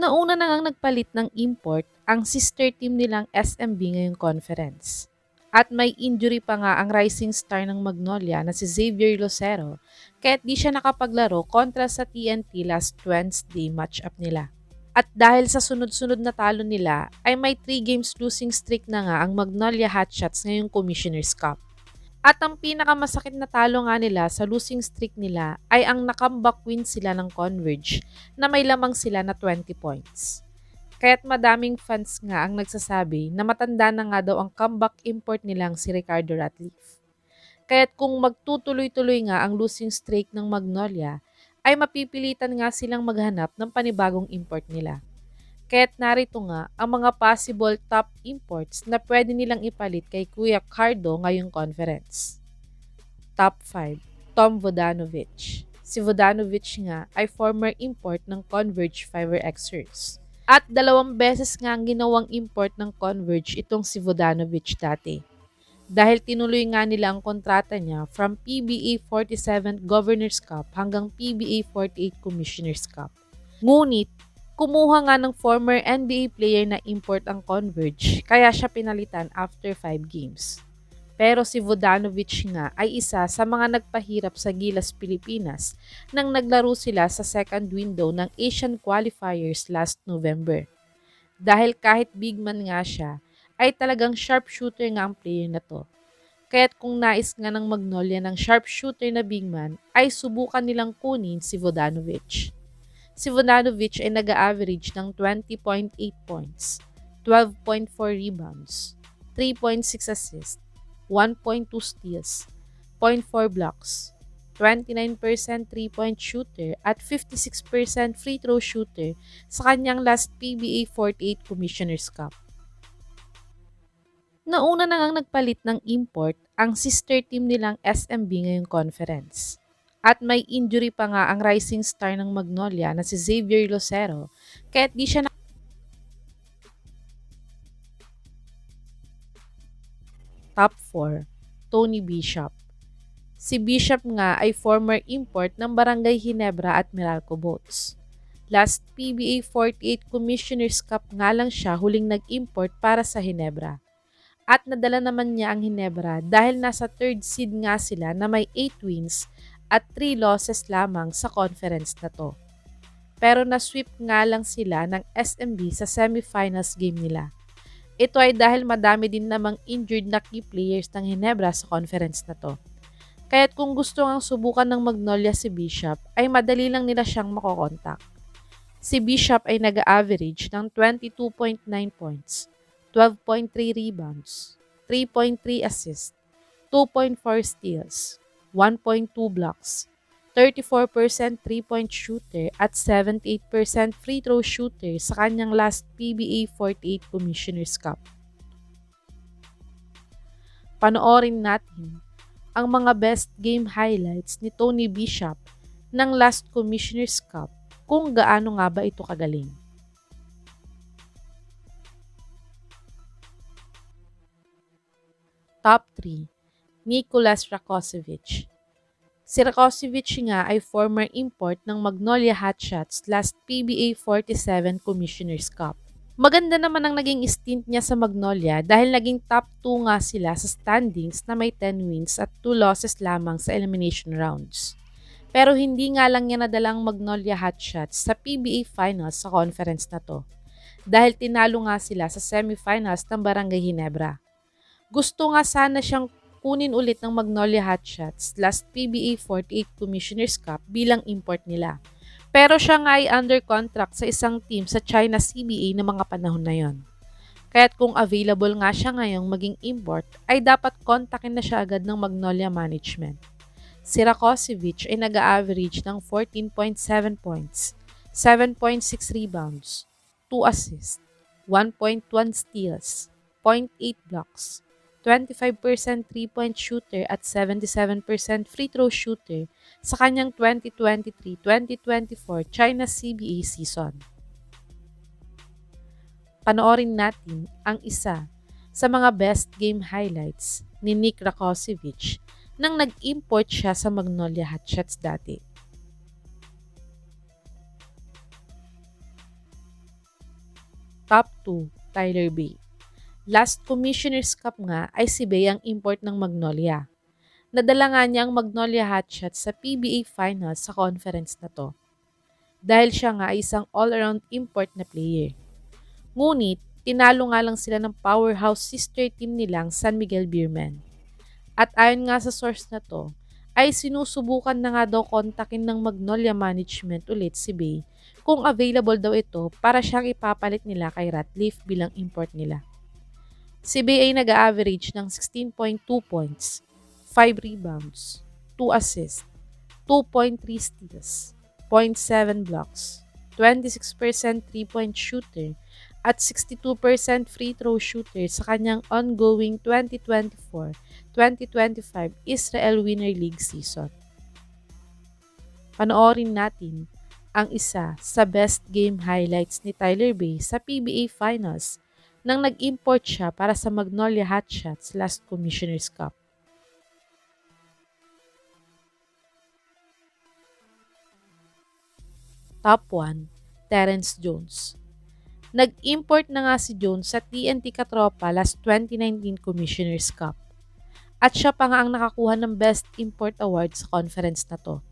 Nauna na ngang nagpalit ng import ang sister team nilang SMB ngayong conference. At may injury pa nga ang rising star ng Magnolia na si Xavier Lucero kaya't di siya nakapaglaro kontra sa TNT last Wednesday matchup nila. At dahil sa sunod-sunod na talo nila ay may 3 games losing streak na nga ang Magnolia Hotshots ngayong Commissioner's Cup. At ang pinakamasakit na talo nga nila sa losing streak nila ay ang nakambak win sila ng Converge na may lamang sila na 20 points. Kaya't madaming fans nga ang nagsasabi na matanda na nga daw ang comeback import nilang si Ricardo Ratliff. Kaya't kung magtutuloy-tuloy nga ang losing streak ng Magnolia, ay mapipilitan nga silang maghanap ng panibagong import nila. Kaya't narito nga ang mga possible top imports na pwede nilang ipalit kay Kuya Cardo ngayong conference. Top 5. Tom Vodanovic. Si Vodanovic nga ay former import ng Converge Fiverr Xers. At 2 beses nga ang ginawang import ng Converge itong si Vodanovic dati. Dahil tinuloy nga nila ang kontrata niya from PBA 47 Governors Cup hanggang PBA 48 Commissioners Cup. Ngunit, kumuha nga ng former NBA player na import ang Converge kaya siya pinalitan after 5 games. Pero si Vodanovic nga ay isa sa mga nagpahirap sa Gilas Pilipinas nang naglaro sila sa second window ng Asian Qualifiers last November. Dahil kahit big man nga siya, ay talagang sharpshooter nga ang player na to. Kaya't kung nais nga ng Magnolia ng sharpshooter na big man, ay subukan nilang kunin si Vodanovic. Si Vodanovic ay nag-average ng 20.8 points, 12.4 rebounds, 3.6 assists, 1.2 steals, 0.4 blocks, 29% 3-point shooter at 56% free throw shooter sa kanyang last PBA 48 Commissioner's Cup. Nauna na ngang nagpalit ng import ang sister team nilang SMB ngayong conference. At may injury pa nga ang rising star ng Magnolia na si Xavier Lucero kaya't di siya Top 4. Tony Bishop. Si Bishop nga ay former import ng Barangay Ginebra at Meralco Boats. Last PBA 48 Commissioner's Cup nga lang siya huling nag-import para sa Ginebra. At nadala naman niya ang Ginebra dahil nasa 3rd seed nga sila na may 8 wins at 3 losses lamang sa conference na to. Pero na-sweep nga lang sila ng SMB sa semifinals game nila. Ito ay dahil madami din namang injured na key players ng Ginebra sa conference na to. Kaya't kung gusto ngang subukan ng Magnolia si Bishop, ay madali lang nila siyang makokontak. Si Bishop ay nag-average ng 22.9 points, 12.3 rebounds, 3.3 assists, 2.4 steals, 1.2 blocks, 34% 3-point shooter at 78% free throw shooter sa kanyang last PBA 48 Commissioner's Cup. Panoorin natin ang mga best game highlights ni Tony Bishop ng last Commissioner's Cup kung gaano nga ba ito kagaling. Top 3. Nicholas Rakocevic. Si Rakocevic nga ay former import ng Magnolia Hotshots last PBA 47 Commissioner's Cup. Maganda naman ang naging stint niya sa Magnolia dahil naging top 2 nga sila sa standings na may 10 wins at 2 losses lamang sa elimination rounds. Pero hindi nga lang niya nadala ang Magnolia Hotshots sa PBA Finals sa conference na to dahil tinalo nga sila sa semifinals ng Barangay Ginebra. Gusto nga sana siyang kunin ulit ng Magnolia Hotshots last PBA 48 Commissioner's Cup bilang import nila. Pero siya nga ay under contract sa isang team sa China CBA na mga panahon na yon. Kaya't kung available nga siya ngayong maging import, ay dapat kontakin na siya agad ng Magnolia Management. Si Rakocevic ay nag-average ng 14.7 points, 7.6 rebounds, 2 assists, 1.1 steals, 0.8 blocks, 25% 3-point shooter at 77% free throw shooter sa kanyang 2023-2024 China CBA season. Panoorin natin ang isa sa mga best game highlights ni Nick Rakocevic nang nag-import siya sa Magnolia Hotshots dati. Top 2, Tyler Bay. Last Commissioner's Cup nga ay si Bay ang import ng Magnolia. Nadala nga niya ang Magnolia Hotshots sa PBA Finals sa conference na to. Dahil siya nga ay isang all-around import na player. Ngunit, tinalo nga lang sila ng powerhouse sister team nilang San Miguel Beermen. At ayon nga sa source na to, ay sinusubukan na nga daw kontakin ng Magnolia Management ulit si Bay kung available daw ito para siyang ipapalit nila kay Ratliff bilang import nila. Si Bay ay nag-average ng 16.2 points, 5 rebounds, 2 assists, 2.3 steals, 0.7 blocks, 26% 3-point shooter, at 62% free throw shooter sa kanyang ongoing 2024-2025 Israel Winter League season. Panoorin natin ang isa sa best game highlights ni Tyler Bay sa PBA Finals nang nag-import siya para sa Magnolia Hotshots last Commissioner's Cup. Top 1, Terrence Jones. Nag-import na nga si Jones sa TNT Katropa last 2019 Commissioner's Cup. At siya pa nga ang nakakuha ng Best Import Award sa conference na to.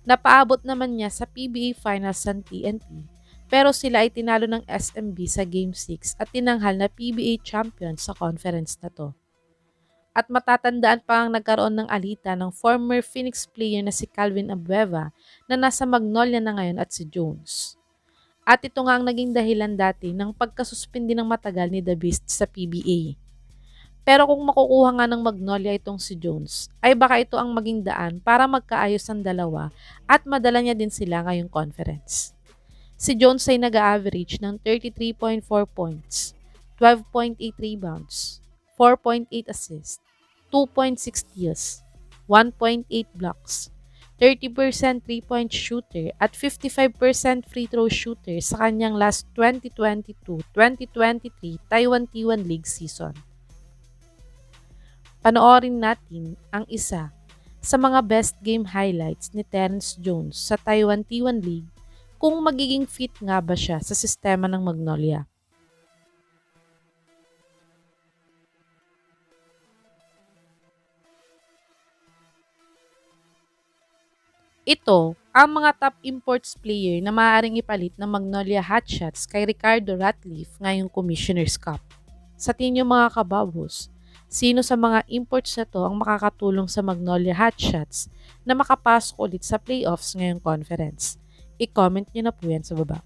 Napaabot naman niya sa PBA Finals ng TNT, pero sila ay tinalo ng SMB sa Game 6 at tinanghal na PBA champion sa conference na to. At matatandaan pa ang nagkaroon ng alita ng former Phoenix player na si Calvin Abueva na nasa Magnolia na ngayon at si Jones. At ito nga ang naging dahilan dati ng pagkasuspindi ng matagal ni The Beast sa PBA. Pero kung makukuha nga ng Magnolia itong si Jones, ay baka ito ang maging daan para magkaayos ang dalawa at madala niya din sila ngayong conference. Si Jones ay nag-average ng 33.4 points, 12.8 rebounds, 4.8 assists, 2.6 steals, 1.8 blocks, 30% 3-point shooter at 55% free throw shooter sa kanyang last 2022-2023 Taiwan T1 League season. Panoorin natin ang isa sa mga best game highlights ni Terrence Jones sa Taiwan T1 League kung magiging fit nga ba siya sa sistema ng Magnolia. Ito ang mga top imports player na maaaring ipalit ng Magnolia Hotshots kay Ricardo Ratliff ngayong Commissioner's Cup. Sa tingin niyo mga kababos, sino sa mga imports na to ang makakatulong sa Magnolia Hotshots na makapasok ulit sa playoffs ngayong conference? I-comment niyo na po yan sa baba.